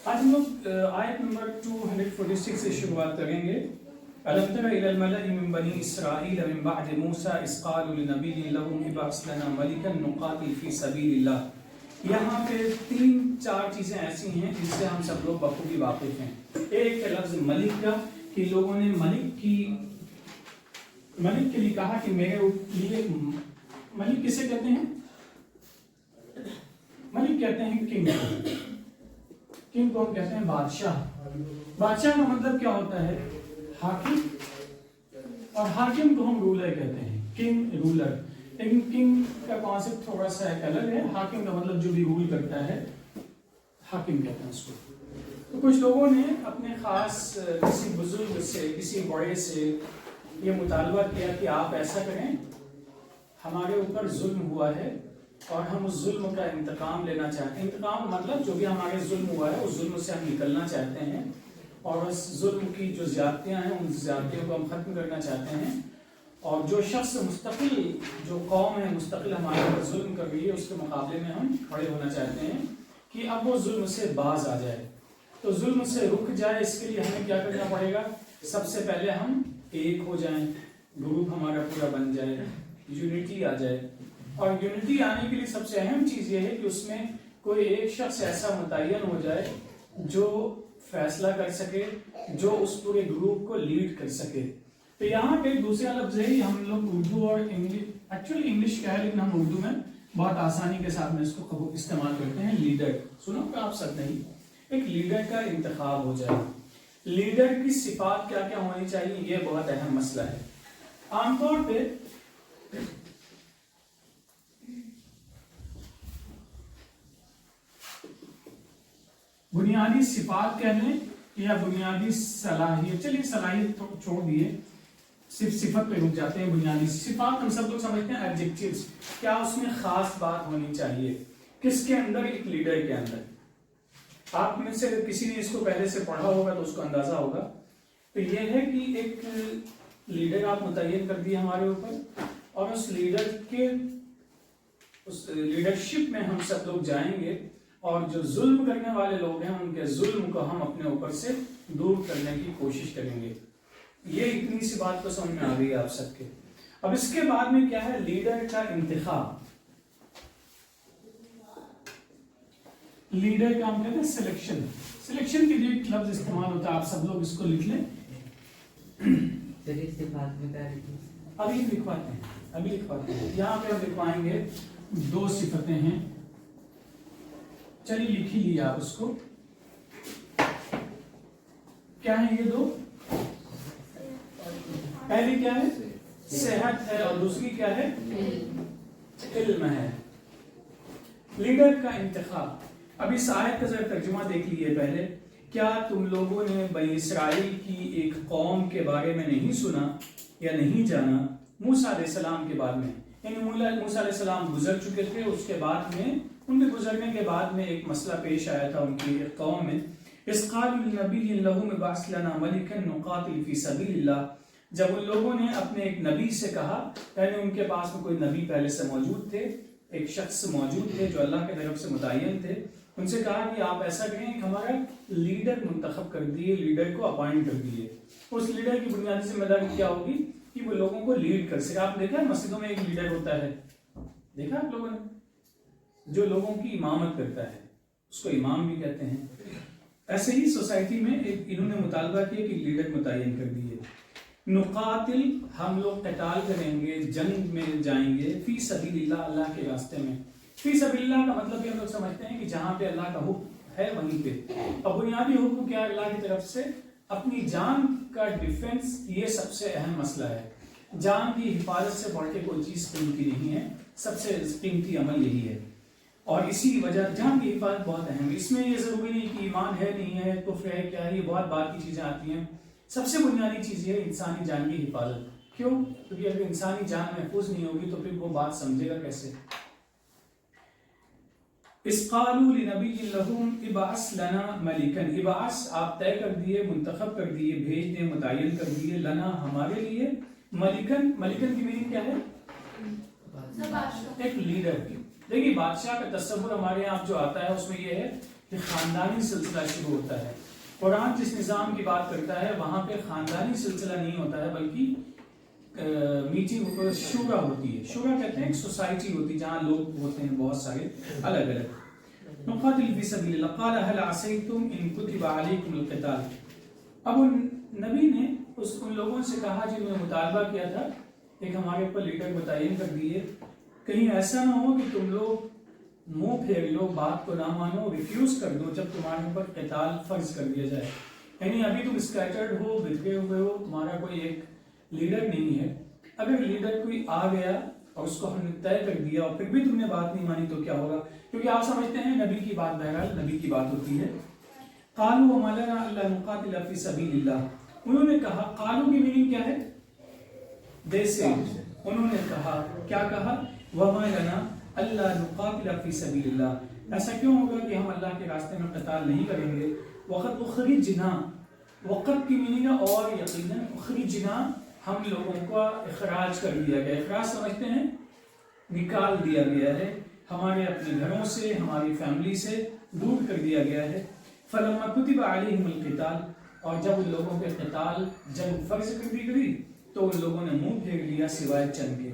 آج ہم لوگ آیت نمبر 246 سے شروعات کریں گے. أَلَمْ تَرَ إِلَى الْمَلَإِ مِنْ بَنِي إِسْرَائِيلَ مِنْ بَعْدِ مُوسَىٰ إِذْ قَالُوا لِنَبِيٍّ لَهُمْ ابْعَثْ لَنَا مَلِكًا نُقَاتِلْ فِي سَبِيلِ اللَّهِ. یہاں پہ 3-4 چیزیں ایسی ہیں جن سے ہم سب لوگ بخوبی واقف ہیں. ایک لفظ ملک کا کہ لوگوں نے ملک کے لیے کہا کہ میرے لیے ملک کسے کہتے ہیں؟ ملک کہتے ہیں کنگ. کنگ کو ہم کہتے ہیں بادشاہ. بادشاہ کا مطلب کیا ہوتا ہے؟ حاکم. اور حاکم کو ہم رولر کہتے ہیں. King ruler. لیکن کنگ کا کانسیپٹ تھوڑا سا ایک الگ ہے. حاکم کا مطلب جو بھی رول کرتا ہے حاکم کہتے ہیں اس کو. تو کچھ لوگوں نے اپنے خاص کسی بزرگ سے کسی بڑے سے یہ مطالبہ کیا کہ آپ ایسا کریں، ہمارے اوپر ظلم ہوا ہے اور ہم اس ظلم کا انتقام لینا چاہتے ہیں. انتقام مطلب جو بھی ہمارے ظلم ہوا ہے اس ظلم سے ہم نکلنا چاہتے ہیں اور اس ظلم کی جو زیادتیاں ہیں ان زیادتیوں کو ہم ختم کرنا چاہتے ہیں. اور جو شخص مستقل، جو قوم ہے مستقل ہمارے اوپر ظلم کر رہی ہے، اس کے مقابلے میں ہم کھڑے ہونا چاہتے ہیں کہ اب وہ ظلم سے باز آ جائے. تو ظلم سے رک جائے، اس کے لیے ہمیں کیا کرنا پڑے گا؟ سب سے پہلے ہم ایک ہو جائیں، گروپ ہمارا پورا بن جائے، یونٹی آ جائے. اور یونٹی آنے کے لیے سب سے اہم چیز یہ ہے کہ اس میں کوئی ایک شخص ایسا متعین ہو جائے جو فیصلہ کر سکے، جو اس پورے گروپ کو لیڈ کر سکے. تو یہاں پہ دوسرا لفظ ہے، ہم لوگ اردو اور ایکچولی انگلش کا ہے لیکن ہم اردو میں بہت آسانی کے ساتھ میں اس کو استعمال کرتے ہیں، لیڈر. سنو کہ آپ سب نہیں، ایک لیڈر کا انتخاب ہو جائے. لیڈر کی صفات کیا کیا ہونی چاہیے، یہ بہت اہم مسئلہ ہے. عام طور پہ بنیادی صفات کہہ لیں یا بنیادی صلاحیت، چلیے صلاحیت چھوڑ دیے، صرف صفت پہ رک جاتے ہیں. بنیادی صفات ہم سب لوگ سمجھتے ہیں ایڈجیکٹیوز. کیا اس میں خاص بات ہونی چاہیے کس کے اندر؟ ایک لیڈر کے اندر. آپ میں سے کسی نے اس کو پہلے سے پڑھا ہوگا تو اس کو اندازہ ہوگا. تو یہ ہے کہ ایک لیڈر آپ متعین کر دیے ہمارے اوپر، اور اس لیڈر کے اس لیڈرشپ میں ہم سب لوگ جائیں گے اور جو ظلم کرنے والے لوگ ہیں ان کے ظلم کو ہم اپنے اوپر سے دور کرنے کی کوشش کریں گے. یہ اتنی سی بات تو سمجھ میں آ گئی آپ سب کے. اب اس کے بعد میں کیا ہے؟ لیڈر کا انتخاب. لیڈر کا ہم کہتے ہیں سلیکشن. سلیکشن کے لیے ایک لفظ استعمال ہوتا ہے، آپ سب لوگ اس کو لکھ لیں. ابھی لکھواتے ہیں. یہاں پہ ہم لکھوائیں گے 2 صفتیں ہیں. چلیے لکھ ہی لیا آپ اس کو. کیا ہے یہ 2؟ پہلی کیا ہے؟ صحت ہے، اور دوسری کیا ہے؟ علم ہے. لیڈر کا انتخاب. اب اس آیت کا ذرا ترجمہ دیکھ لیجیے پہلے. کیا تم لوگوں نے بنی اسرائیل کی ایک قوم کے بارے میں نہیں سنا یا نہیں جانا؟ موسیٰ علیہ السلام کے بعد میں، یعنی موسیٰ علیہ السلام گزر چکے تھے، اس کے بعد میں ان کے گزرنے کے بعد میں ایک مسئلہ پیش آیا تھا ان کی ایک قوم میں. اذ قالوا لنبی لہم ابعث لنا ملکا نقاتل فی سبیل اللہ. جب ان لوگوں نے اپنے ایک نبی سے کہا، یعنی ان کے پاس میں کوئی نبی پہلے سے موجود تھے، ایک شخص موجود تھے جو اللہ کی طرف سے متعین تھے، ان سے کہا کہ آپ ایسا کریں کہ ہمارا لیڈر منتخب کر دیے، لیڈر کو اپوائنٹ کر دیے. اس لیڈر کی بنیادی ذمہ داری کیا ہوگی کہ وہ لوگوں کو لیڈ کر سکے. آپ دیکھا مسجدوں میں ایک لیڈر ہوتا ہے، دیکھا آپ لوگوں نے، جو لوگوں کی امامت کرتا ہے، اس کو امام بھی کہتے ہیں. ایسے ہی سوسائٹی میں ایک انہوں نے مطالبہ کیا کہ لیڈر متعین کر دیے. نقاتل، ہم لوگ قتال کریں گے، جنگ میں جائیں گے، فی سبیل اللہ، اللہ کے راستے میں. فی سبیل اللہ کا مطلب یہ ہم لوگ سمجھتے ہیں کہ جہاں پہ اللہ کا حکم ہے وہیں پہ. اور بنیادی حکم کیا ہے اللہ کی طرف سے؟ اپنی جان کا ڈیفنس. یہ سب سے اہم مسئلہ ہے. جان کی حفاظت سے بڑھ کے کوئی چیز قیمتی نہیں ہے. سب سے قیمتی عمل یہی ہے. اور اسی وجہ جان کی حفاظت بہت اہم ہے. اس میں یہ ضروری نہیں کہ ایمان ہے نہیں ہے، کفر ہے کیا ہے، یہ بہت بات کی چیزیں آتی ہیں. سب سے بنیادی چیز یہ ہے انسانی جان کی حفاظت. کیوں؟ کیونکہ اگر انسانی جان محفوظ نہیں ہوگی تو پھر وہ بات سمجھے گا کیسے؟ اذ قالوا لنبی لہم ابعث لنا ملکا. ابعث آپ طے کر دیے، منتخب کر دیے، بھیج دیں، متعین کر دیے، لنا ہمارے لیے، ملکن. ملکن کی میننگ کیا ہے؟ ایک لیڈر کی. دیکھیے بادشاہ کا تصور ہمارے یہاں جو آتا ہے اس میں یہ ہے کہ خاندانی سلسلہ شروع ہوتا ہے. قرآن جس نظام کی بات کرتا ہے وہاں پہ خاندانی سلسلہ نہیں ہوتا ہے بلکہ میٹنگ شورا ہوتی ہے. شورا کہتے ہیں ایک سوسائٹی ہوتی ہے جہاں لوگ ہوتے ہیں بہت سارے الگ الگ. نقاتل فی سبیل اللہ قال هل عصیتم ان کتب علیکم القتال. اب نبی نے ان لوگوں سے کہا جنہوں نے مطالبہ کیا تھا ایک ہمارے اوپر لیڈر متعین کر دیے, کہیں ایسا نہ ہو کہ تم لوگ منہ پھیر لو, بات کو نہ مانو, ریفیوز کر دو جب تمہارے اوپر قتال فرض کر دیا جائے. یعنی ابھی تم اسکیٹرڈ ہو, بکھرے ہوئے ہو, تمہارا کوئی ایک لیڈر نہیں ہے. اگر لیڈر کوئی آ گیا اور اس کو ہم نے طے کر دیا اور پھر بھی تم نے بات نہیں مانی تو کیا ہوگا؟ کیونکہ آپ سمجھتے ہیں نبی کی بات بہرحال نبی کی بات ہوتی ہے. قالوا وما لنا الا نقاتل فی سبیل اللہ. انہوں نے کہا, قالوا کی میننگ کیا ہے؟ دے سے انہوں نے کہا, کیا کہا؟ وما لنا الا نقاتل فی سبیل اللہ. ایسا کیوں ہوگا کہ ہم اللہ کے راستے میں قتال نہیں کریں گے؟ وقت اخرجنا, وقت کی میننگ ہے اور یقیناً اخرجنا ہم لوگوں کو اخراج کر دیا گیا. اخراج سمجھتے ہیں نکال دیا گیا ہے, ہمارے اپنے گھروں سے, ہماری فیملی سے دور کر دیا گیا ہے. فلما کتب علیہم القتال, اور جب ان لوگوں پہ قتال جنگ فرض کر دی گئی تو ان لوگوں نے منہ پھیر لیا سوائے چند کے.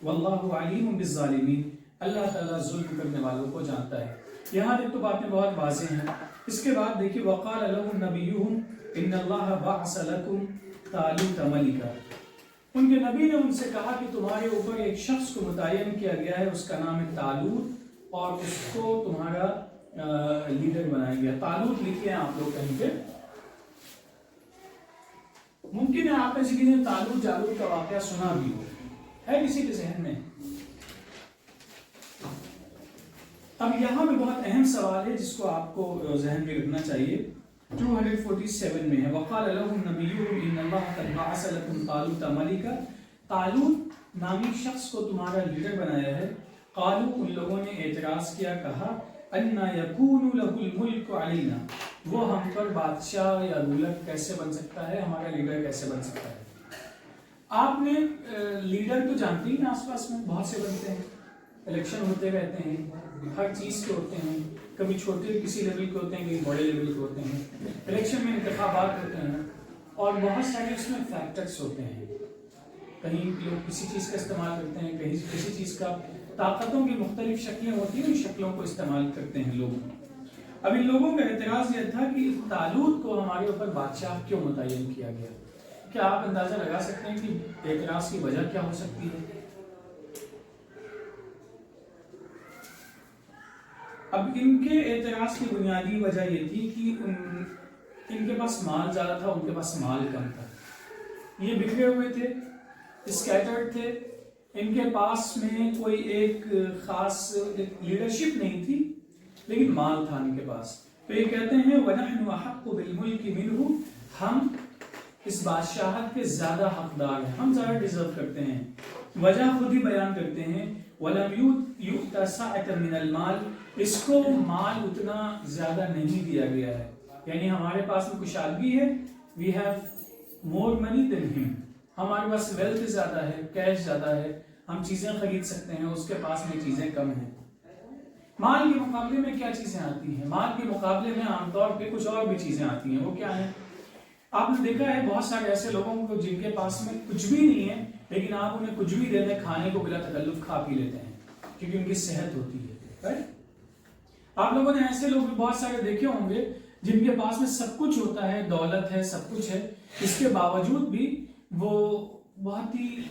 واللہ علیم بالظالمین, اللہ تعالیٰ ظلم کرنے والوں کو جانتا ہے. یہاں تک تو باتیں بہت واضح ہیں. اس کے بعد دیکھیے وقال لهم نبیہم ان اللہ بعث لکم طالوت ملکا. ان کے نبی نے ان سے کہا کہ تمہارے اوپر ایک شخص کو متعین کیا گیا ہے, اس کا نام ہے طالوت, اور اس کو تمہارا لیڈر بنایا گیا. طالوت لکھے ہیں آپ لوگ کہیں پہ, ممکن ہے آپ میں سے کسی نے طالوت جالوت کا واقعہ سنا بھی ہو, ہے کسی کے ذہن میں؟ اب یہاں میں بہت اہم سوال ہے جس کو آپ کو ذہن میں رکھنا چاہیے. 247 میں ہے وقال لهم نبیہم ان اللہ قد بعث لکم طالوت ملکا. طالوت نامی شخص کو تمہارا لیڈر بنایا ہے. قالوا, ان لوگوں نے اعتراض کیا, کہا انا یکون له الملک علینا, وہ ہم پر بادشاہ یا رولر کیسے بن سکتا ہے, ہمارا لیڈر کیسے بن سکتا ہے؟ آپ نے لیڈر تو جانتے ہی نا, آس پاس میں بہت سے بنتے ہیں, الیکشن ہوتے رہتے ہیں, ہر چیز کے ہوتے ہیں, کبھی چھوٹے کسی لیول کے ہوتے ہیں, کبھی بڑے لیول کے ہوتے ہیں. الیکشن میں انتخابات ہوتے ہیں اور بہت سارے اس میں فیکٹرز ہوتے ہیں. کہیں لوگ کسی چیز کا استعمال کرتے ہیں, کہیں کسی چیز کا, طاقتوں کی مختلف شکلیں ہوتی ہیں, ان شکلوں کو استعمال کرتے ہیں لوگ. اب ان لوگوں کا اعتراض یہ تھا کہ طالوت کو ہمارے اوپر بادشاہ کیوں متعین کیا گیا. کیا آپ اندازہ لگا سکتے ہیں کہ اعتراض کی وجہ کیا ہو سکتی ہے؟ اب ان کے اعتراض کی بنیادی وجہ یہ تھی کہ ان کے پاس مال زیادہ تھا, ان کے پاس مال کم تھا. یہ بکھرے ہوئے تھے, اسکیٹرڈ تھے, ان کے پاس میں کوئی ایک خاص لیڈرشپ نہیں تھی, لیکن مال تھا ان کے پاس. تو یہ کہتے ہیں وَنَحْنُ أَحَقُّ بِالْمُلْكِ مِنْهُ, ہم اس بادشاہت کے زیادہ حقدار ہیں, ہم زیادہ ڈیزرو کرتے ہیں. وجہ خود ہی بیان کرتے ہیں وَلَمْ يُؤْتَ سَعَةً مِنَ الْمَالِ, اس کو مال اتنا زیادہ نہیں دیا گیا ہے. یعنی ہمارے پاس میں کشادگی ہے, we have more money than him, ہمارے پاس ویلتھ زیادہ ہے, کیش زیادہ ہے, ہم چیزیں خرید سکتے ہیں, اس کے پاس میں چیزیں کم ہیں. مال کے مقابلے میں کیا چیزیں آتی ہیں؟ مال کے مقابلے میں عام طور پہ کچھ اور بھی چیزیں آتی ہیں. وہ کیا ہیں؟ آپ نے دیکھا ہے بہت سارے ایسے لوگوں کو جن کے پاس میں کچھ بھی نہیں ہے, لیکن آپ انہیں کچھ بھی دے دیں, کھانے کو بلا تکلف کھا پی لیتے ہیں کیونکہ ان کی صحت ہوتی ہے. آپ لوگوں نے ایسے لوگ بہت سارے دیکھے ہوں گے جن کے پاس میں سب کچھ ہوتا ہے, دولت ہے, سب کچھ ہے, اس کے باوجود بھی وہ بہت ہی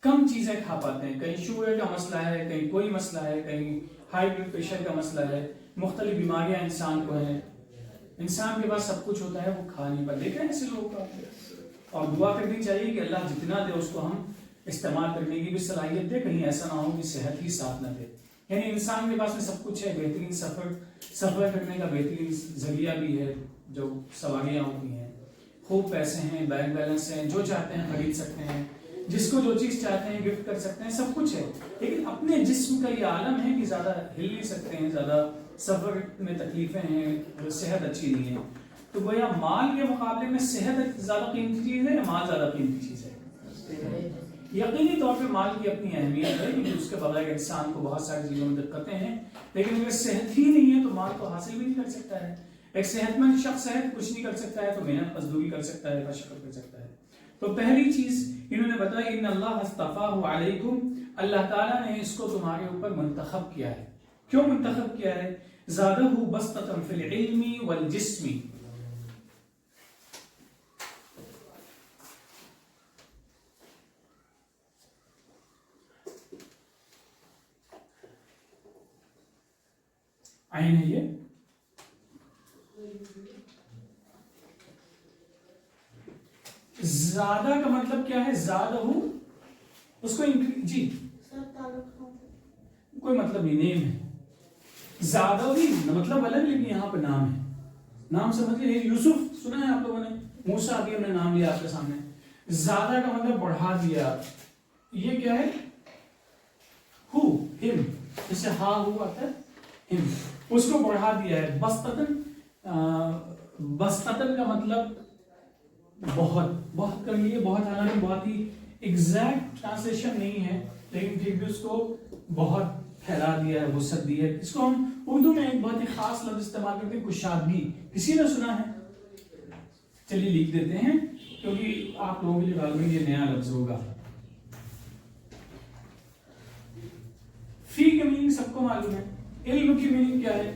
کم چیزیں کھا پاتے ہیں. کہیں شوگر کا مسئلہ ہے, کہیں کوئی مسئلہ ہے, کہیں ہائی بلڈ پریشر کا مسئلہ ہے, مختلف بیماریاں انسان کو ہیں. انسان کے پاس سب کچھ ہوتا ہے, وہ کھا نہیں پاتے. دیکھیں ایسے لوگوں کو, اور دعا کرنی چاہیے کہ اللہ جتنا دے اس کو ہم استعمال کرنے کی بھی صلاحیت دے, کہیں ایسا نہ ہو کہ صحت ہی ساتھ نہ دے. یعنی انسان کے پاس میں سب کچھ ہے, بہترین سفر کرنے کا بہترین ذریعہ بھی ہے, جو سواریاں ہوتی ہیں, خوب پیسے ہیں, بینک بیلنس ہیں, جو چاہتے ہیں خرید سکتے ہیں, جس کو جو چیز چاہتے ہیں گفٹ کر سکتے ہیں, سب کچھ ہے. لیکن اپنے جسم کا یہ عالم ہے کہ زیادہ ہل نہیں سکتے ہیں, زیادہ سفر میں تکلیفیں ہیں, صحت اچھی نہیں ہے. تو گویا مال کے مقابلے میں صحت زیادہ قیمتی چیز ہے یا مال زیادہ قیمتی چیز ہے؟ یقینی طور پہ مال کی اپنی اہمیت ہے کیونکہ اس کے بغیر انسان کو بہت ساری چیزوں میں دقتیں ہیں، لیکن اگر صحت ہی نہیں ہے تو مال تو حاصل بھی نہیں کر سکتا ہے۔ ایک صحت مند شخص ہے کچھ نہیں کر سکتا ہے تو محنت مزدوری کر سکتا ہے، مشقت کر سکتا ہے۔ تو پہلی چیز انہوں نے بتایا ان اللہ اصطفاہ علیکم، اللہ تعالیٰ نے اس کو تمہارے اوپر منتخب کیا ہے۔ کیوں منتخب کیا ہے؟ زادہ بسطۃ فی العلم والجسم، عین ہے یہ، زیادہ کا مطلب کیا ہے؟ زیادہ ہو اس کو جی کوئی مطلب نہیں، نیم ہے، زیادہ بھی مطلب الگ لیکن یہاں پہ نام ہے، نام سمجھے۔ یوسف سنا ہے آپ لوگوں نے، موسیٰ ابھی ہم نے نام لیا آپ کے سامنے، زیادہ کا مطلب بڑھا دیا، یہ کیا ہے؟ ہو، ہم، جیسے ہا ہو آتا ہے ہم، اس کو بڑھا دیا ہے۔ بسطتن کا مطلب بہت، بہت کر لیے، بہت حالانکہ بہت ہی ایگزیکٹ ٹرانسلیشن نہیں ہے لیکن پھر بھی اس کو بہت پھیلا دیا ہے، وسعت دی ہے۔ اس کو ہم اردو میں ایک بہت ہی خاص لفظ استعمال کرتے ہیں، کشادگی، کسی نے سنا ہے؟ چلیے لکھ دیتے ہیں کیونکہ آپ لوگوں کے لیے غالباً یہ نیا لفظ ہوگا۔ فی کا میننگ سب کو معلوم ہے، علم کی میننگ کیا ہے؟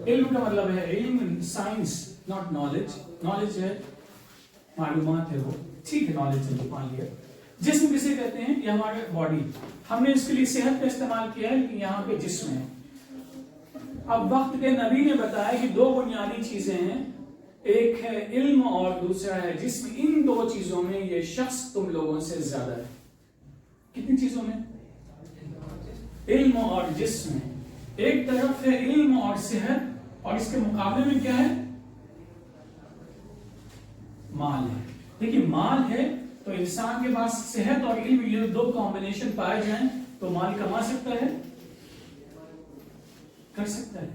علم کا مطلب ہے علم، سائنس، ناٹ نالج، نالج ہے معلومات ہے وہ، ٹھیک ہے نالج ہے مان لیا۔ جسم کسے کہتے ہیں؟ یہ ہمارے باڈی، ہم نے اس کے لیے صحت کا استعمال کیا ہے لیکن یہاں پہ جسم ہے۔ اب وقت کے نبی نے بتایا کہ دو بنیادی چیزیں ہیں، ایک ہے علم اور دوسرا ہے جسم، ان دو چیزوں میں یہ شخص تم لوگوں سے زیادہ ہے۔ کتنی چیزوں میں؟ علم اور جسم میں۔ ایک طرف ہے علم اور صحت اور اس کے مقابلے میں کیا ہے؟ مال ہے۔ دیکھیے مال ہے تو انسان کے پاس صحت اور علم، یہ دو کمبینیشن پائے جائیں تو مال کما سکتا ہے، کر سکتا ہے،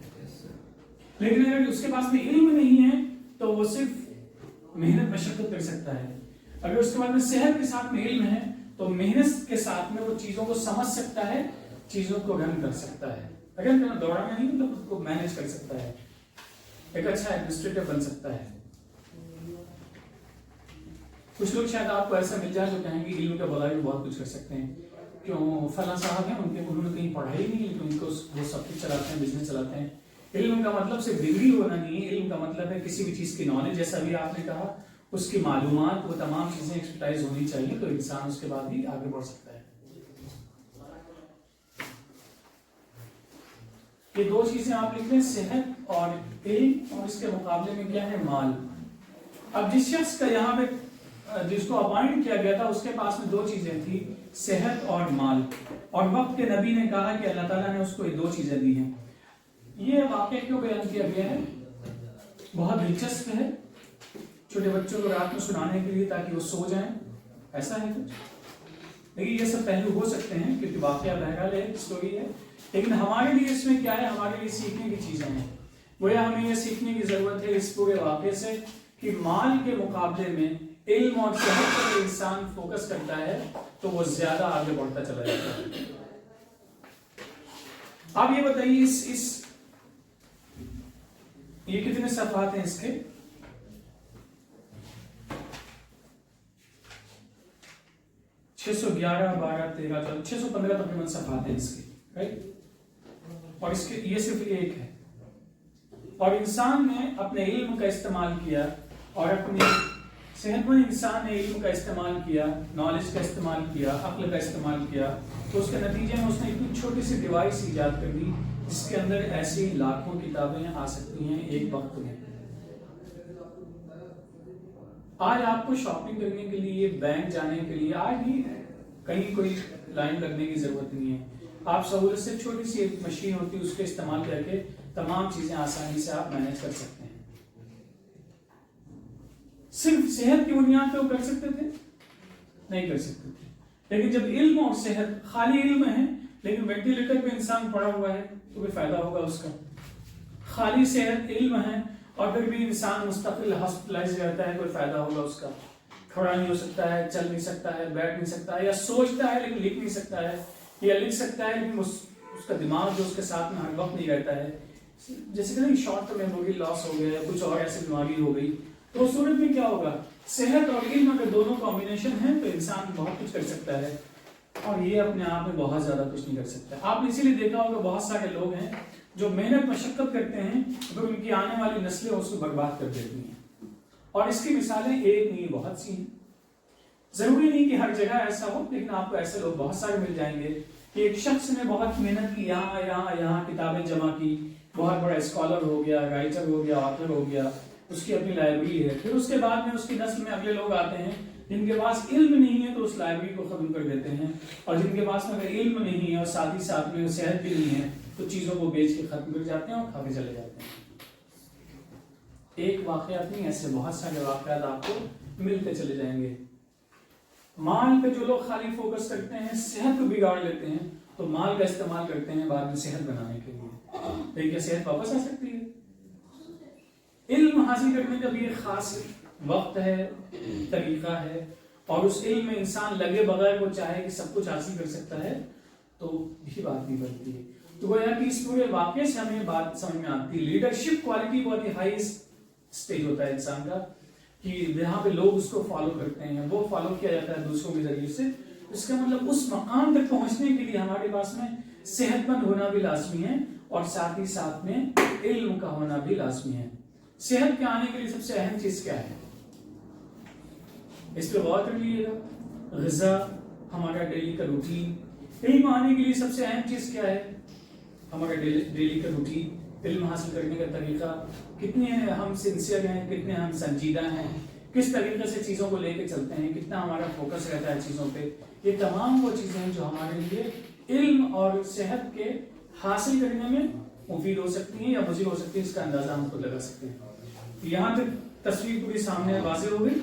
لیکن اگر اس کے پاس میں علم نہیں ہے تو وہ صرف محنت مشقت کر سکتا ہے۔ اگر اس کے بعد میں صحت کے ساتھ میں علم ہے تو محنت کے ساتھ میں وہ چیزوں کو سمجھ سکتا ہے، چیزوں کو رن کر سکتا ہے، اگر دوڑانا نہیں مطلب اس کو مینج کر سکتا ہے، ایک اچھا ایڈمنسٹریٹر بن سکتا ہے۔ کچھ لوگ شاید آپ کو ایسا مل جائے جو کہیں گے علم کے بغیر بھی بہت کچھ کر سکتے ہیں، کیوں فلاں صاحب ہیں انہوں نے کہیں پڑھائی نہیں لیکن ان کو وہ سب کچھ چلاتے ہیں، بزنس چلاتے ہیں۔ علم کا مطلب صرف ڈگری ہونا نہیں ہے، علم کا مطلب ہے کسی بھی چیز کی نالج، جیسا بھی آپ نے کہا اس کی معلومات، وہ تمام چیزیں ایکسپرٹائز ہونی چاہیے تو انسان اس کے بعد بھی آگے بڑھ سکتا ہے۔ یہ دو چیزیں آپ لکھ لیں، صحت اور علم، اور اس کے مقابلے میں کیا ہے؟ مال۔ اب جس شخص کا یہاں پہ جس کو اپوائنٹ کیا گیا تھا اس کے پاس میں دو چیزیں تھی، صحت اور مال، اور وقت کے نبی نے کہا کہ اللہ تعالیٰ نے اس کو یہ دو چیزیں دی ہیں۔ یہ واقعہ کیوں بیان کیا گیا ہے؟ بہت دلچسپ ہے، چھوٹے بچوں کو رات میں سنانے کے لیے تاکہ وہ سو جائیں، ایسا ہے کچھ، لیکن یہ سب پہلو ہو سکتے ہیں کیونکہ واقعہ بہرحال ہے، اسٹوری ہے، لیکن ہمارے لیے اس میں کیا ہے؟ ہمارے لیے سیکھنے کی چیزیں ہیں۔ گویا ہمیں یہ سیکھنے کی ضرورت ہے اس پورے واقعے سے کہ مال کے مقابلے میں علم اور صحت پر انسان فوکس کرتا ہے تو وہ زیادہ آگے بڑھتا چلا جاتا ہے۔ آپ یہ بتائیے یہ کتنے صفحات ہیں اس کے؟ 611 12 13 14 615 تقریباً صفحات ہیں اس کے، رائٹ؟ اور اس کے یہ صرف ایک ہے، اور انسان نے اپنے علم کا استعمال کیا اور اپنی صحت مند انسان نے علم کا استعمال کیا، نالج کا استعمال کیا، عقل کا استعمال کیا، تو اس کے نتیجے میں اس نے اتنی چھوٹی سی ڈیوائس ایجاد کر دی جس کے اندر ایسی لاکھوں کتابیں آ سکتی ہیں ایک وقت میں۔ آج آپ کو شاپنگ کرنے کے لیے، بینک جانے کے لیے آج بھی کہیں کوئی لائن لگنے کی ضرورت نہیں ہے، آپ سہولت سے چھوٹی سی ایک مشین ہوتی ہے اس کے استعمال کر کے تمام چیزیں آسانی سے آپ مینج کر سکتے ہیں۔ صرف صحت کی بنیاد پہ وہ کر سکتے تھے؟ نہیں کر سکتے تھے، لیکن جب علم اور صحت، خالی علم ہے لیکن وینٹیلیٹر پہ انسان پڑا ہوا ہے تو کوئی فائدہ ہوگا اس کا؟ خالی صحت علم ہے اور پھر بھی انسان مستقل ہاسپٹلائز رہتا ہے، کوئی فائدہ ہوگا اس کا؟ کھڑا نہیں ہو سکتا ہے، چل نہیں سکتا ہے، بیٹھ نہیں سکتا ہے، یا سوچتا ہے لیکن لکھ نہیں سکتا ہے، یا لکھ سکتا ہے لیکن اس کا دماغ جو اس کے ساتھ میں ہر وقت نہیں رہتا ہے، جیسے کہ شارٹ ٹرم میموری لاس ہو گیا، کچھ اور ایسی بیماری ہو گئی، تو اس صورت میں کیا ہوگا؟ صحت اور علم اگر دونوں کمبینیشن ہیں تو انسان بہت کچھ کر سکتا ہے، اور یہ اپنے آپ میں بہت زیادہ کچھ نہیں کر سکتا۔ آپ نے اسی لیے دیکھا ہوگا بہت سارے لوگ ہیں جو محنت مشقت کرتے ہیں مگر ان کی آنے والی نسلیں اس کو برباد کر دیتی ہیں، اور اس کی مثالیں ایک نہیں بہت سی ہیں۔ ضروری نہیں کہ ہر جگہ ایسا ہو، لیکن آپ کو ایسے لوگ بہت سارے مل جائیں گے کہ ایک شخص نے بہت محنت کی، یہاں کتابیں جمع کی، بہت بڑا اسکالر ہو گیا، رائٹر ہو گیا، آتھر ہو گیا، اس کی اپنی لائبریری ہے، پھر اس کے بعد میں اس کی نسل میں اگلے لوگ آتے ہیں جن کے پاس علم نہیں ہے تو اس لائبریری کو ختم کر دیتے ہیں، اور جن کے پاس میں اگر علم نہیں ہے اور ساتھ ہی ساتھ میں صحت بھی نہیں ہے تو چیزوں کو بیچ کے ختم کر جاتے ہیں اور کھا کے چلے جاتے ہیں۔ ایک واقعات نہیں، ایسے بہت سارے واقعات آپ کو ملتے چلے جائیں گے۔ مال پہ جو لوگ خالی فوکس کرتے ہیں، صحت کو بگاڑ لیتے ہیں، تو مال کا استعمال کرتے ہیں بعد میں صحت بنانے کے لیے، لیکن کیا صحت واپس آ سکتی ہے؟ علم حاصل کرنے کا بھی ایک خاص وقت ہے، طریقہ ہے، اور اس علم میں انسان لگے بغیر وہ چاہے کہ سب کچھ حاصل کر سکتا ہے تو بھی بات نہیں بنتی ہے۔ تو گویا کہ اس پورے واقعے سے ہمیں بات سمجھ میں آتی ہے، لیڈرشپ کوالٹی بہت ہی ہائی اسٹیج ہوتا ہے انسان کا، کہ یہاں پہ لوگ اس کو فالو کرتے ہیں، وہ فالو کیا جاتا ہے دوسروں کے ذریعے سے۔ اس کا مطلب اس مقام تک پہنچنے کے لیے ہمارے پاس میں صحت مند ہونا بھی لازمی ہے، اور ساتھ ہی ساتھ میں علم کا ہونا بھی لازمی ہے۔ صحت کے آنے کے لیے سب سے اہم چیز کیا ہے؟ اس پہ غور کر لیجیے گا۔ غذا، ہمارا ڈیلی کا روٹین۔ علم آنے کے لیے سب سے اہم چیز کیا ہے؟ ہمارا ڈیلی کا روٹین، علم حاصل کرنے کا طریقہ، کتنے ہم سنسیئر ہیں، کتنے ہم سنجیدہ ہیں، کس طریقے سے چیزوں کو لے کے چلتے ہیں، کتنا ہمارا فوکس رہتا ہے چیزوں پہ۔ یہ تمام وہ چیزیں ہیں جو ہمارے لیے علم اور صحت کے حاصل کرنے میں مفید ہو سکتی ہیں یا مضر ہو سکتی ہیں، اس کا اندازہ ہم خود لگا سکتے ہیں۔ یہاں تک تصویر پوری سامنے واضح ہو گئی۔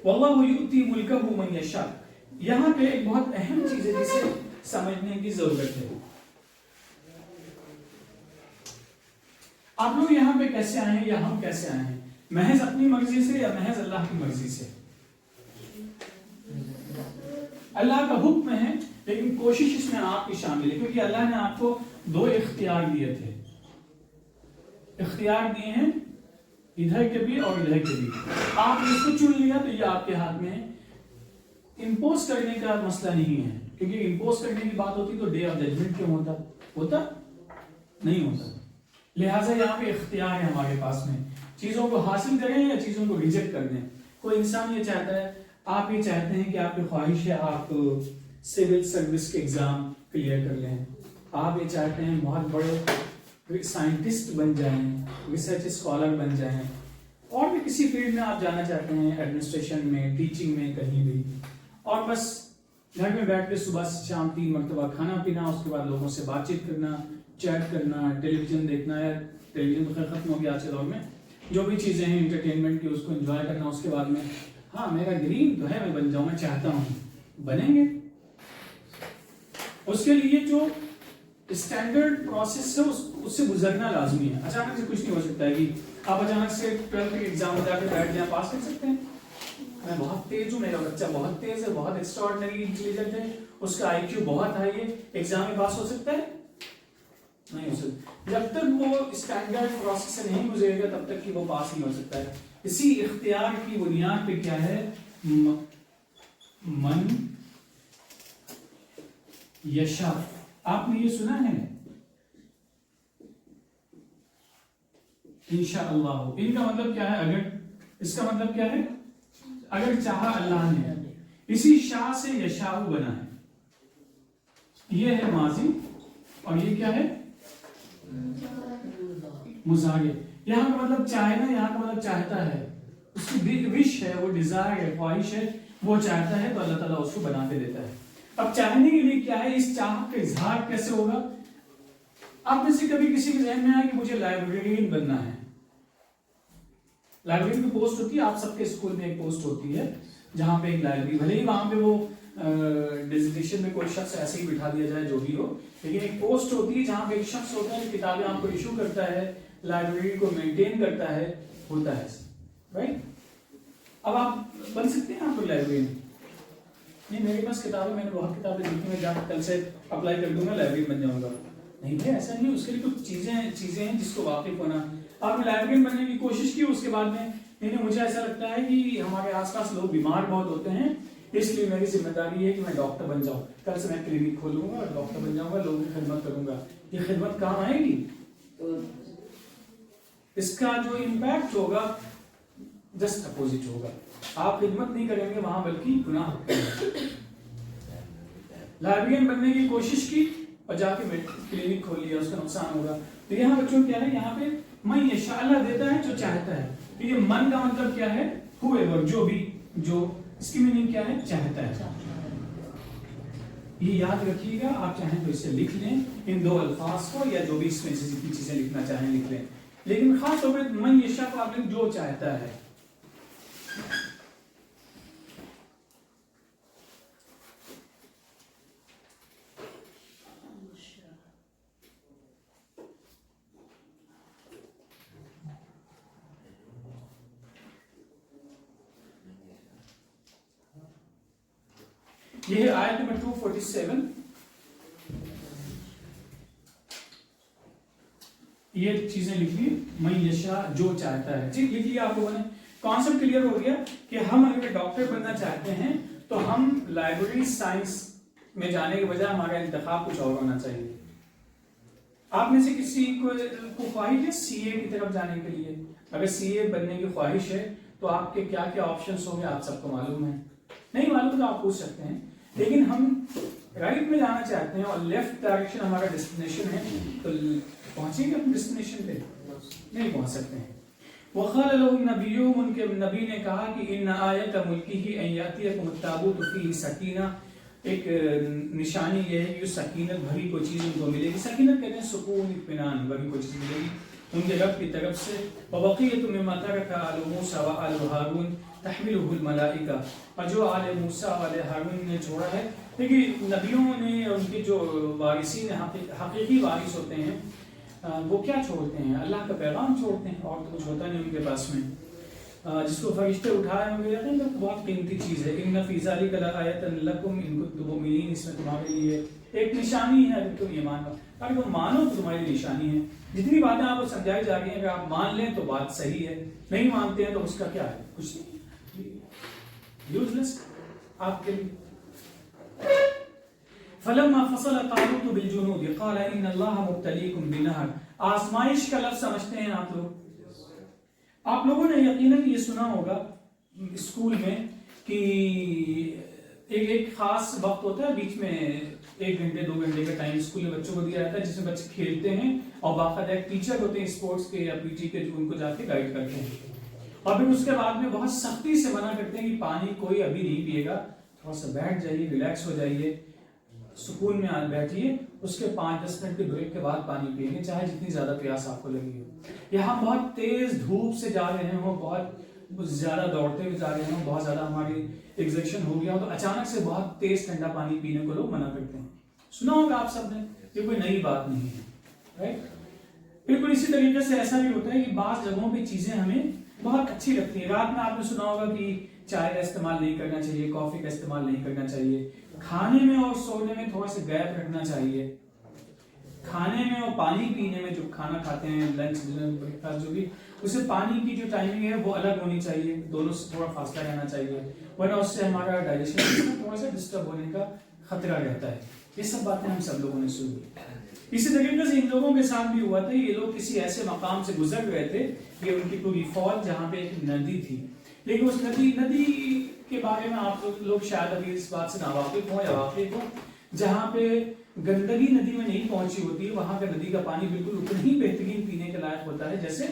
واللہ یؤتی ملکہ من یشاء، یہاں پہ ایک بہت اہم چیز ہے جسے سمجھنے کی ضرورت ہے۔ آپ لوگ یہاں پہ کیسے آئے ہیں یا ہم کیسے آئے ہیں؟ محض اپنی مرضی سے یا محض اللہ کی مرضی سے؟ اللہ کا حکم ہے، لیکن کوشش اس میں آپ کی شامل ہے، کیونکہ اللہ نے آپ کو دو اختیار دیے تھے، اختیار دیے ہیں ادھر کے بھی اور ادھر کے بھی۔ آپ نے اس کو چن لیا تو یہ آپ کے ہاتھ میں ہے۔ امپوز کرنے کا مسئلہ نہیں ہے، کیونکہ امپوز کرنے کی بات ہوتی تو ڈے آف ججمنٹ کیوں ہوتا نہیں ہوتا۔ لہٰذا یہاں پہ اختیار ہے ہمارے پاس میں، چیزوں کو حاصل کریں یا چیزوں کو ریجیکٹ کر دیں۔ کوئی انسان یہ چاہتا ہے، آپ یہ چاہتے ہیں کہ آپ کی خواہش ہے آپ سول سروس کے ایگزام کلیئر کر لیں، آپ یہ چاہتے ہیں بہت بڑے سائنٹسٹ بن جائیں، ریسرچ اسکالر بن جائیں، اور بھی کسی فیلڈ میں آپ جانا چاہتے ہیں، ایڈمنسٹریشن میں، ٹیچنگ میں، کہیں بھی، اور بس گھر میں بیٹھ کے صبح سے شام 3 مرتبہ کھانا پینا، اس کے بعد لوگوں سے بات چیت کرنا، چیٹ کرنا، ٹیلی ویژن دیکھنا، یا ٹیلی ویژن تو ختم ہو گیا آج کے دور میں، جو بھی چیزیں ہیں انٹرٹینمنٹ کی اس کو انجوائے کرنا، اس کے بعد میں ہاں میرا ڈریم تو ہے میں بن جاؤں، میں چاہتا ہوں، بنیں گے۔ اس کے لیے جو اسٹینڈرڈ پروسیس ہے اس سے گزرنا لازمی ہے۔ اچانک سے کچھ نہیں ہو سکتا ہے کہ آپ اچانک سے 12th کے ایگزام میں جا کے بیٹھ جائیں، پاس کر سکتے ہیں؟ میں بہت تیز ہوں، میرا بچہ بہت تیز ہے، بہت ایکسٹراڈنری انٹیلیجنٹ ہے، اس کا آئی کیو بہت ہائی ہے، ایگزام میں پاس ہو سکتا ہے؟ نہیں ہو سکتا۔ جب تک وہ اسٹینڈرڈ پروسیس سے نہیں گزرے گا تب تک کہ وہ پاس نہیں ہو سکتا ہے۔ اسی اختیار کی بنیاد پہ کیا ہے؟ من یشاء، آپ نے یہ سنا ہے؟ انشاءاللہ، ان کا مطلب کیا ہے؟ اگر، اس کا مطلب کیا ہے؟ اگر چاہا اللہ نے، اسی شاء سے یشاء بنا ہے، یہ ہے ماضی، اور یہ کیا ہے؟ مضارع۔ یہاں کا مطلب چاہے نا، یہاں کا مطلب چاہتا ہے، اس کی وش ہے، وہ ڈیزائر ہے، خواہش ہے، وہ چاہتا ہے تو اللہ تعالیٰ اس کو بنا کے دیتا ہے۔ اب چاہنے کے لیے کیا ہے؟ اس چاہت کا اظہار کیسے ہوگا؟ آپ میں سے کبھی کسی کے ذہن میں آیا کہ مجھے لائبریرین بننا ہے؟ لائبریری کی پوسٹ ہوتی ہے، آپ سب کے اسکول میں ایک پوسٹ ہوتی ہے جہاں پہ ایک لائبریری، بھلے ہی وہاں پہ وہ ڈیزگنیشن میں کوئی شخص ایسے ہی بٹھا دیا جائے جو بھی ہو، لیکن ایک پوسٹ ہوتی ہے جہاں پہ ایک شخص ہوتا ہے جو کتابیں آپ کو ایشو کرتا ہے، لائبریری کو مینٹین کرتا ہے، ہوتا ہے، رائٹ؟ اب آپ بن سکتے ہیں آپ لوگ لائبریرین؟ نہیں میرے پاس کتابیں، میں نے بہت کتابیں لکھی، میں جا کل سے اپلائی کر دوں گا لائبریرین بن جاؤں گا. نہیں بھائی ایسا نہیں، اس کے لیے کچھ چیزیں ہیں جس کو واقف ہونا. آپ نے لائبریرین بننے کی کوشش کی، اس کے بعد میں مجھے ایسا لگتا ہے کہ ہمارے آس پاس لوگ بیمار بہت ہوتے ہیں، اس لیے میری ذمہ داری ہے کہ میں ڈاکٹر بن جاؤں. کل سے میں کلینک کھولوں گا اور ڈاکٹر بن جاؤں گا، لوگوں کی خدمت کروں گا. یہ خدمت کام آئے گی؟ اس کا جو امپیکٹ ہوگا جسٹ اپوزٹ ہوگا. آپ خدمت نہیں کریں گے وہاں بلکہ گناہ کریں گے. لائبریرین بننے کی کوشش کی اور جا کے کلینک کھول لیا، اس کا نقصان ہوگا. تو یہاں بچوں کیا ہے، یہاں پہ من یشاء اللہ دیتا ہے جو چاہتا ہے. تو یہ من کا مطلب کیا ہے، whoever، جو بھی، جو اس کی میننگ کیا ہے، چاہتا ہے. یہ یاد رکھیے گا، آپ چاہیں تو اسے لکھ لیں ان دو الفاظ کو، یا جو بھی اس میں سے جتنی چیزیں لکھنا چاہیں لکھ لیں. لیکن خاص طور پہ من یشاء کو آپ نے جو چاہتا ہے. یہ ہے آیت نمبر 247. یہ چیزیں لکھ لی، من یشاء جو چاہتا ہے. ٹھیک لکھ لیا آپ لوگوں نے، کانسیپٹ کلیئر ہو گیا کہ ہم اگر ڈاکٹر بننا چاہتے ہیں تو ہم لائبریری سائنس میں جانے کے بجائے ہمارا انتخاب کچھ اور ہونا چاہیے. آپ میں سے کسی کو خواہش ہے سی اے کی طرف جانے کے لیے؟ اگر سی اے بننے کی خواہش ہے تو آپ کے کیا کیا آپشنس ہوں گے آپ سب کو معلوم ہے. نہیں معلوم تو آپ پوچھ سکتے ہیں. لیکن ہم رائٹ میں جانا چاہتے ہیں اور لیفٹ ڈائریکشن ہمارا ڈیسٹینیشن ہے، تو پہنچیں گے اپنے ڈیسٹینیشن پہ؟ نہیں پہنچ سکتے ہیں. وَقَالَ لَهُمْ نَبِيُّهُمْ، ان کے نبی نے کہا کہ اِنَّ آیَةَ مُلْكِهِ أَن يَأْتِيَكُمُ التَّابُوتُ فِيهِ سَكِینَةٌ، ایک نشانی یہ ہے کہ سکینت بھری کوئی چیز ان کو ملے گی. سکینت کہتے ہیں سکون، اطمینان بھری کوئی چیز ملے گی ان کے رب کی طرف سے. وَبَقِيَّةٌ مِمَّا تَرَكَ آلُ مُوسَىٰ وَآلُ هَارُونَ تَحْمِلُهُ الْمَلَائِكَةُ، اور جو آل موسیٰ والے ہارون نے چھوڑا ہے. دیکھیے نبیوں نے ان کے جو وارثین حقیقی وارث ہوتے ہیں وہ کیا چھوڑتے ہیں؟ اللہ کا پیغام چھوڑتے ہیں، اور تو کچھ ہوتا نہیں ان کے پاس میں. جس کو فرشتے اٹھائے ہوں گے تو بہت قیمتی چیز ہے. ان فی ذلک لآیۃ لکم ان کنتم مؤمنین، اس میں تمہارے لیے ایک نشانی ہے اگر تم یہ مانو. اگر تم مانو تو تمہاری نشانی ہے. جتنی باتیں آپ کو سمجھائی جا رہی ہیں اگر آپ مان لیں تو بات صحیح ہے، نہیں مانتے ہیں تو اس کا کیا ہے؟ کچھ نہیں، یوزلیس آپ کے لیے. فلما فصل طالوت بالجنود قال ان اللہ مبتلیکم بنہر. آزمائش کا لفظ سمجھتے ہیں آپ لوگ؟ آپ لوگوں نے یقیناً یہ سنا ہوگا اسکول میں کہ ایک خاص وقت ہوتا ہے بیچ میں 1 گھنٹے 2 گھنٹے کا ٹائم اسکول میں بچوں کو دیا جاتا ہے جس میں بچے کھیلتے ہیں اور باقاعدہ ایک ٹیچر ہوتے ہیں اسپورٹس کے یا پی ٹی کے جو ان کو جا کے گائیڈ کرتے ہیں. اور پھر اس کے بعد میں بہت سختی سے منع کرتے ہیں کہ پانی کوئی ابھی نہیں پیے گا، تھوڑا سا بیٹھ جائیے، ریلیکس ہو جائیے، سکون میں بیٹھیے، اس کے 5-10 منٹ کے بریک کے بعد پانی پییں گے چاہے جتنی زیادہ پیاس آپ کو لگی ہو. یہاں بہت تیز دھوپ سے جا رہے ہوں، بہت زیادہ دوڑتے ہوئے جا رہے ہوں، بہت زیادہ ہماری ایگزرشن ہو گیا ہو تو اچانک سے بہت تیز ٹھنڈا پانی پینے کو لوگ منع کرتے ہیں. سنا ہوگا آپ سب نے، یہ کوئی نئی بات نہیں ہے، رائٹ؟ بالکل اسی طریقے سے ایسا بھی ہوتا ہے کہ بعض جگہوں پہ چیزیں ہمیں بہت اچھی لگتی ہیں. رات میں آپ نے سنا ہوگا کہ چائے کا استعمال نہیں کرنا چاہیے، کافی کا استعمال نہیں کرنا چاہیے. کھانے میں اور سونے میں تھوڑا سا گیپ رکھنا چاہیے. کھانے میں اور پانی پینے میں، جو کھانا کھاتے ہیں لنچ ڈنر بریک فاسٹ جو بھی، اسے پانی کی جو ٹائمنگ ہے وہ الگ ہونی چاہیے، دونوں سے تھوڑا فاصلہ رہنا چاہیے، ورنہ اس سے ہمارا ڈائجیشن تھوڑا سا ڈسٹرب ہونے کا خطرہ رہتا ہے. یہ سب باتیں ہم سب لوگوں نے سنی. اسی طریقے سے ان لوگوں کے ساتھ بھی ہوا تھا. یہ لوگ کسی ایسے مقام سے گزر رہے تھے کہ ان کی پوری فوج جہاں پہ ایک ندی تھی، لیکن اس ندی کے بارے میں آپ لوگ شاید ابھی اس بات سے ناواقف ہوں یا واقف ہوں، جہاں پہ گندگی ندی میں نہیں پہنچی ہوتی، وہاں کا ندی کا پانی بالکل اتنا ہی بہترین پینے کے لائق ہوتا ہے جیسے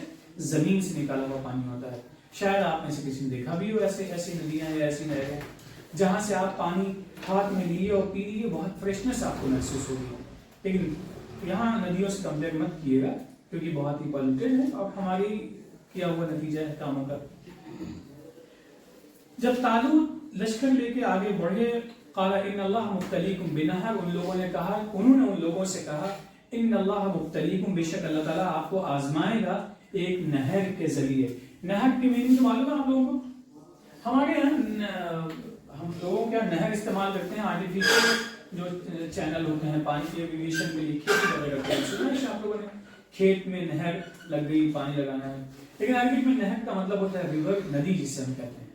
زمین سے نکالا ہوا پانی ہوتا ہے. شاید آپ میں سے کسی نے دیکھا بھی ہو ایسی ندیاں یا ایسی نہریں جہاں سے آپ پانی ہاتھ میں لیے اور پی لیے، بہت فریشنس آپ کو محسوس ہوگی. لیکن یہاں ندیوں سے کمپیئر مت کیے گا کیونکہ بہت ہی پالوٹیڈ ہے اور ہماری کیا ہوا نتیجہ ہے کاموں کا. جب طالوت لشکر لے کے آگے بڑھے، قال ان اللہ مبتلیکم بنہر، ان لوگوں نے کہا، انہوں نے ان لوگوں سے کہا، ان اللہ مبتلیکم، بے شک اللہ تعالیٰ آپ کو آزمائے گا ایک نہر کے ذریعے. نہر کی میننگ معلوم ہے آپ لوگوں کو؟ ہمارے یہاں ہم لوگوں کیا نہر استعمال کرتے ہیں آرٹیفیشل جو چینل ہوتے ہیں پانی کے ایریگیشن کے لیے کھیتی وغیرہ کرتے ہیں. سنا ہے آپ لوگوں نے کھیت میں نہر لگ گئی پانی لگانا ہے, لیکن عربی میں نہر کا مطلب ہوتا ہے ریور, ندی جسے ہم کہتے ہیں.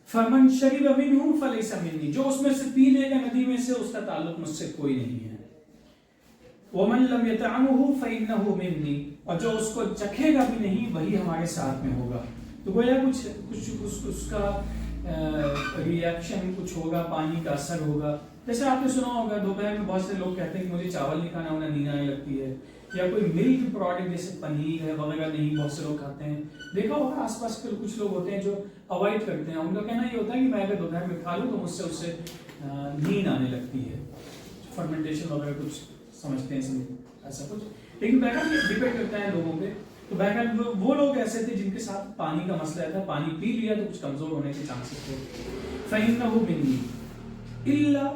فمن شرب منه فليس مني, جو اس میں سے پی لے گا ندی میں سے اس کا تعلق مجھ سے کوئی نہیں ہے. ومن لم يطعمه فإنه مني, اور جو اس کو چکھے گا بھی نہیں وہی ہمارے ساتھ میں ہوگا. تو گویا کچھ اس کا ری ایکشن کچھ ہوگا, پانی کا اثر ہوگا. جیسے آپ نے سنا ہوگا دوپہر میں بہت سے لوگ کہتے ہیں کہ مجھے چاول نہیں کھانا, انہیں نیند آنے لگتی ہے, یا کوئی ملک پروڈکٹ جیسے پنیر ہے وغیرہ نہیں بہت سے لوگ کھاتے ہیں. دیکھا ہوگا آس پاس کے کچھ لوگ ہوتے ہیں جو اوائڈ کرتے ہیں, ان کا کہنا یہ ہوتا ہے کہ میں اگر دوپہر میں کھا لوں تو مجھ سے اس سے نیند آنے لگتی ہے, فرمنٹیشن وغیرہ کچھ سمجھتے ہیں ایسا کچھ. لیکن بہرحال یہ ڈپینڈ کرتا ہے لوگوں پہ. تو بہرحال وہ لوگ ایسے تھے جن کے ساتھ پانی کا مسئلہ تھا, پانی پی لیا تو کچھ کمزور ہونے کے چانسز تھے. فَإِنَّهُ مِنِّي إِلَّا,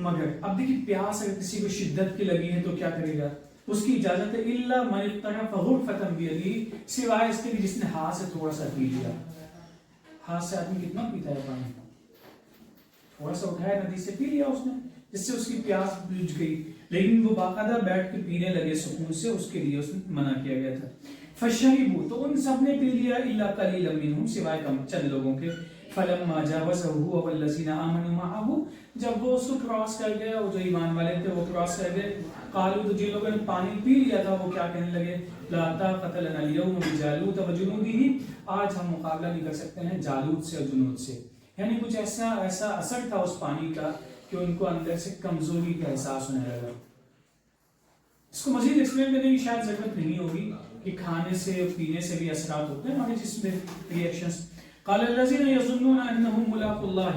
مگر اب دیکھیے پیاس اگر کسی کو شدت کی لگی ہے تو کیا کرے گا, اس کی اجازت ہے إِلَّا مَنِ اقْتَرَفَ غُرْفَةً بِيَدِهِ, سوائے اس کے جس نے ہاتھ سے تھوڑا سا پی لیا. ہاتھ سے آدمی کتنا پیتا ہے پانی, تھوڑا سا اٹھایا ندی سے پی لیا اس نے, جس سے اس کی پیاس بجھ گئی. لیکن وہ باقاعدہ بیٹھ کے پینے لگے سکون سے, اس کے لیے اس نے منع کیا گیا تھا. فَشَرِبُوا, تو ان سب نے پی لیا, إِلَّا قَلِيلًا مِّنْهُمْ, سوائے کم چند لوگوں کے. فَلَمَّا جَاوَزَهُ هُوَ وَالَّذِينَ آمَنُوا مَعَهُ, جب وہ اس کو کراس کر گئے, اور جو ایمان والے تھے وہ کراس کر گئے, قالوا, تو جن لوگوں نے پانی پی لیا تھا وہ کیا کہنے لگے, لَا طَاقَةَ لَنَا الْيَوْمَ بِجَالُوتَ وَجُنُودِهِ, آج ہم مقابلہ نہیں کر سکتے ہیں جالوت سے اور جنود سے. یعنی کچھ ایسا اثر تھا اس پانی کا کہ ان کو اندر سے کمزوری کا احساس ہونے لگا. اس کو مزید ایکسپلین کرنے کی شاید ضرورت نہیں ہوگی کہ کھانے سے پینے سے بھی اثرات ہوتے ہیں ہمارے جسم میں, ری ایکشنز. قال الذين يظنون انهم ملاقو الله,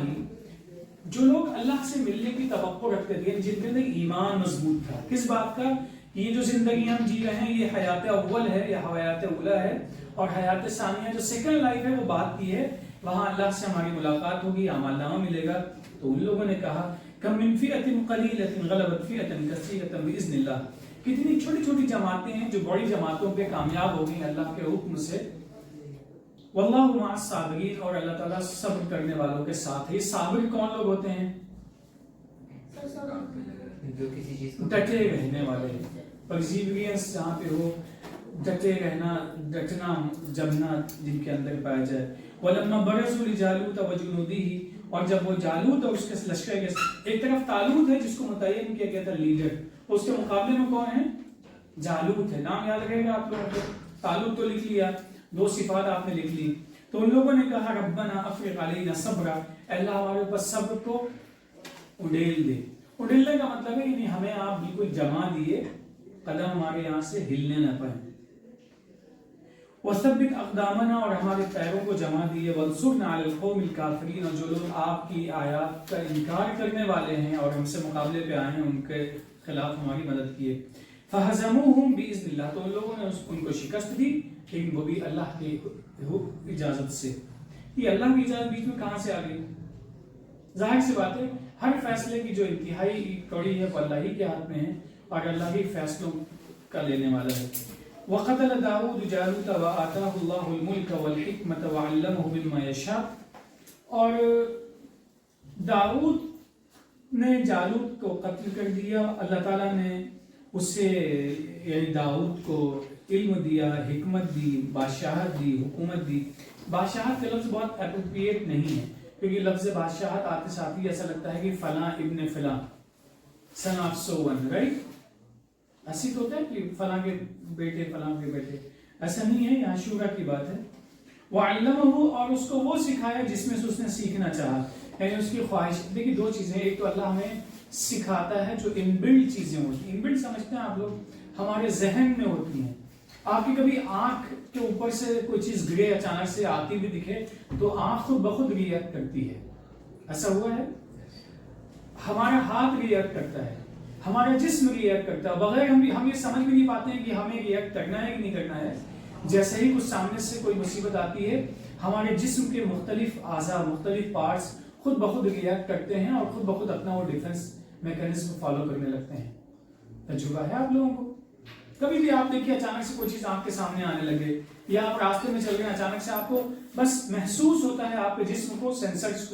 جو لوگ اللہ سے ملنے کی توقع رکھتے تھے, جن کے اندر ایمان مضبوط تھا. کس بات کا, یہ جو زندگی ہم جی رہے ہیں یہ حیات اول ہے, یہ حیات اولا ہے, اور حیات ثانیہ جو سیکنڈ لائف ہے وہ بات کی ہے, وہاں اللہ سے ہماری ملاقات ہوگی, اعمال نامہ ملے گا. تو ان لوگوں نے کہا کم من فئۃ قلیلۃ غلبت فئۃ کثیرۃ باذن اللہ, کتنی چھوٹی چھوٹی جماعتیں ہیں جو بڑی جماعتوں پہ کامیاب ہو گئی اللہ کے حکم سے. واللہ مع الصابرین, اور اللہ تعالیٰ صبر کرنے والوں کے ساتھ ہے. یہ صابر کون لوگ ہوتے ہیں, جو کسی چیز کو ڈٹے رہنے والے. پرزیورینس جہاں پہ ہو, ڈٹے رہنا, ڈٹنا جمنا جن کے اندر پایا جائے. وَلَمَّا بَرَزُوا لِجَالُوتَ وَجُنُودِهِ, اور جب وہ جالوت اور اس کے لشکر کے, ایک طرف طالوت ہے جس کو متعین کیا گیا تھا لیڈر, اس کے مقابلے میں کون ہے, جالوت ہے. نام یاد رکھے گا آپ لوگوں کو, طالوت تو لکھ لیا, دو صفات آپ نے لکھ لی. تو ان لوگوں نے کہا ربنا افرغ علینا صبرا, اللہ ہمارے اوپر صبر کو اڈیل دے. اڈیلنے کا مطلب ہے یعنی ہمیں آپ بالکل جما دیے, قدم ہمارے یہاں سے ہلنے نہ پائیں. وثبت اقدامنا, اور ہمارے پیروں کو جما دیے. وانصرنا علی القوم الکافرین, اور جو لوگ آپ کی آیات کا انکار کرنے والے ہیں اور ہم سے مقابلے پہ آئے ہیں ان کے خلاف ہماری مدد کیے. فہزموہم باذن اللہ, تو ان لوگوں نے ان کو شکست دی, لیکن وہ بھی اللہ کی اجازت سے. یہ اللہ کی اجازت بیچ میں کہاں سے آ گئی, ظاہر سی بات ہے ہر فیصلے کی جو انتہائی کڑی ہے وہ اللہ ہی کے ہاتھ میں ہے, اور اللہ ہی فیصلوں کا لینے والا ہے. وَقَتَلَ دَاوُودُ جَالُوتَ وَآتَاهُ اللَّهُ الْمُلْكَ وَالْحِكْمَةَ وَعَلَّمَهُ مِمَّا يَشَاءُ, اور داؤد نے جالوت کو قتل کر دیا. اللہ تعالیٰ نے اسے یعنی داؤد کو علم دیا, حکمت دی, بادشاہت دی, حکومت دی. بادشاہت کا لفظ بہت اپروپریٹ نہیں ہے, کیونکہ لفظ بادشاہت آتے ساتھ ہی ایسا لگتا ہے کہ فلاں ابن فلاں, سن آف سو ون, رائٹ. ایسی تو ہوتا ہے کہ فلاں کے بیٹے فلاں کے بیٹے, ایسا نہیں ہے, یہاں شورا کی بات ہے. وَعَلَّمَهُ, اور اس کو وہ سکھایا جس میں سے اس نے سیکھنا چاہا, یعنی اس کی خواہش. دیکھیے دو چیزیں, ایک تو اللہ ہمیں سکھاتا ہے جو ان بلڈ چیزیں ہوتی ہیں. ان بلڈ سمجھتے ہیں آپ لوگ, ہمارے ذہن میں ہوتی ہیں. آپ کی کبھی آنکھ کے اوپر سے کوئی چیز گرے اچانک سے آتی بھی دکھے تو آنکھ خود بخود ریئیکٹ کرتی ہے, ایسا ہوا ہے. ہمارا ہاتھ ریئیکٹ کرتا ہے, ہمارا جسم ریئیکٹ کرتا ہے, بغیر ہم یہ سمجھ بھی نہیں پاتے ہیں کہ ہمیں ریئیکٹ کرنا ہے کہ نہیں کرنا ہے. جیسے ہی کچھ سامنے سے کوئی مصیبت آتی ہے, ہمارے جسم کے مختلف اعضاء, مختلف پارٹس خود بخود ریئیکٹ کرتے ہیں اور خود بخود اپنا وہ ڈیفنس میکینزم فالو کرنے لگتے ہیں. تجربہ ہے آپ لوگوں کو, کبھی بھی آپ دیکھیے اچانک سے کوئی چیز آپ کے سامنے آنے لگے یا آپ راستے میں چل رہے ہیں, اچانک سے آپ کو بس محسوس ہوتا ہے, آپ کے جسم کو سینسرز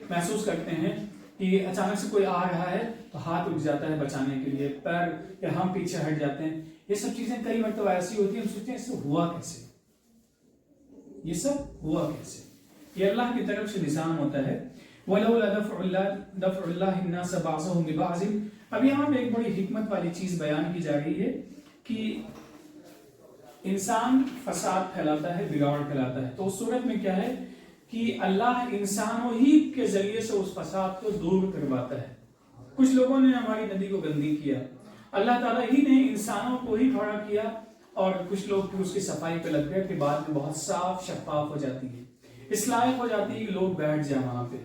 محسوس کرتے ہیں کہ اچانک سے کوئی آ رہا ہے تو ہاتھ اٹھ جاتا ہے بچانے کے لیے, پیر یا ہم پیچھے ہٹ جاتے ہیں. یہ سب چیزیں کئی مرتبہ ایسی ہوتی ہیں, ہم سوچتے ہیں اس سے ہوا کیسے, یہ سب ہوا کیسے. یہ اللہ کی طرف سے نظام ہوتا ہے. وَلَوْلَا دَفْعُ اللَّهِ النَّاسَ بَعْضَهُمْ بِبَعْضٍ. اب یہاں پہ ایک بڑی حکمت والی چیز بیان کی جا رہی ہے کہ انسان فساد پھیلاتا ہے, بگاڑ پھیلاتا ہے, تو اس صورت میں کیا ہے کہ اللہ انسانوں ہی کے ذریعے سے اس فساد کو دور کرواتا ہے. کچھ لوگوں نے ہماری ندی کو گندی کیا, اللہ تعالیٰ ہی نے انسانوں کو ہی کھڑا کیا, اور کچھ لوگ پھر اس کی صفائی پہ لگ گئے کہ بعد میں بہت صاف شفاف ہو جاتی ہے, اس لائق ہو جاتی ہے کہ لوگ بیٹھ جائیں وہاں پہ.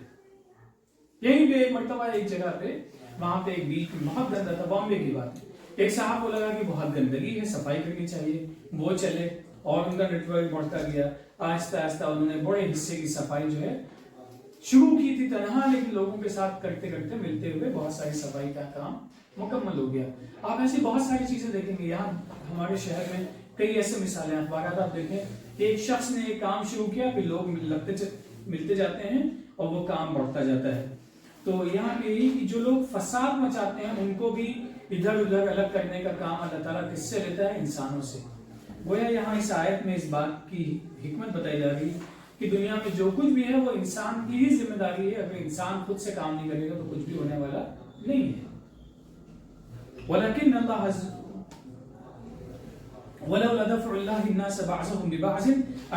یہیں پہ ایک مرتبہ ایک جگہ پہ, وہاں پہ ایک بیچ میں بہت گندا تھا, بامبے کی بات ہے, ایک صاحب کو لگا کہ بہت گندگی ہے, صفائی کرنی چاہیے, وہ چلے اور ان کا نیٹ ورک بڑھتا گیا. آہستہ آہستہ انہوں نے بڑے حصے کی صفائی جو ہے شروع کی تھی تنہا, لیکن لوگوں کے ساتھ کرتے کرتے ملتے ہوئے بہت ساری صفائی کا کام مکمل ہو گیا. آپ ایسی بہت ساری چیزیں دیکھیں گے یہاں ہمارے شہر میں, کئی ایسے مثالیں اخبارات آپ دیکھیں, ایک شخص نے ایک کام شروع کیا, پھر لوگ ملتے جاتے ہیں اور وہ کام بڑھتا جاتا ہے. تو یہاں پہ یہی کہ جو لوگ فساد مچاتے ہیں ان کو بھی ادھر ادھر الگ کرنے کا کام اللہ تعالیٰ کس سے لیتا ہے, انسانوں سے. گویا یہاں اس آیت میں اس بات کی حکمت بتائی جا رہی ہے کہ دنیا میں جو کچھ بھی ہے وہ انسان کی ہی ذمہ داری ہے. اگر انسان خود سے کام نہیں کرے گا تو کچھ بھی ہونے والا نہیں ہے. وَلَكِنَّ اللَّهَ وَلَوْلَا دَفْعُ اللَّهِ النَّاسَ بَعْضَهُمْ بِبَعْضٍ.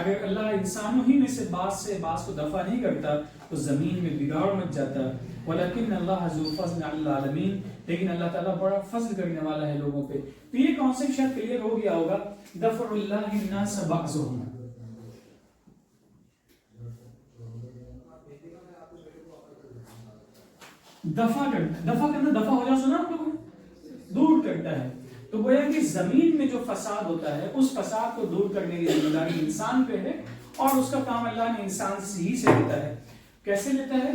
اگر اللہ انسانوں ہی میں سے بعض کو دفع نہیں کرتا تو زمین میں بگاڑ مچ جاتا. وَلَكِنَّ اللَّهَ ذُو فَضْلٍ عَلَى الْعَالَمِينَ. لیکن اللہ تعالیٰ بڑا فضل کرنے والا ہے لوگوں پہ. تو یہ کانسیپٹ شاید کلیئر ہو گیا ہوگا, دَفْعُ اللَّهِ النَّاسَ بَعْضَهُمْ. دفع ہو جاؤ, سنا آپ لوگوں, دور کرتا ہے. تو گویا کہ زمین میں جو فساد ہوتا ہے اس فساد کو دور کرنے کی ذمہ داری انسان پہ ہے, اور اس کا کام اللہ نے انسان سے ہی سے لیتا ہے. کیسے لیتا ہے؟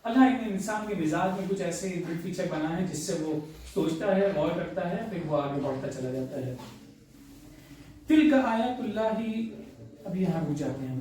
اللہ نے انسان کے مزاج میں کچھ ایسے فیچر بنا ہے جس سے وہ سوچتا ہے, غور کرتا ہے, پھر وہ آگے بڑھتا چلا جاتا ہے. تلک آیات اللہ. اب یہاں رک جاتے ہیں.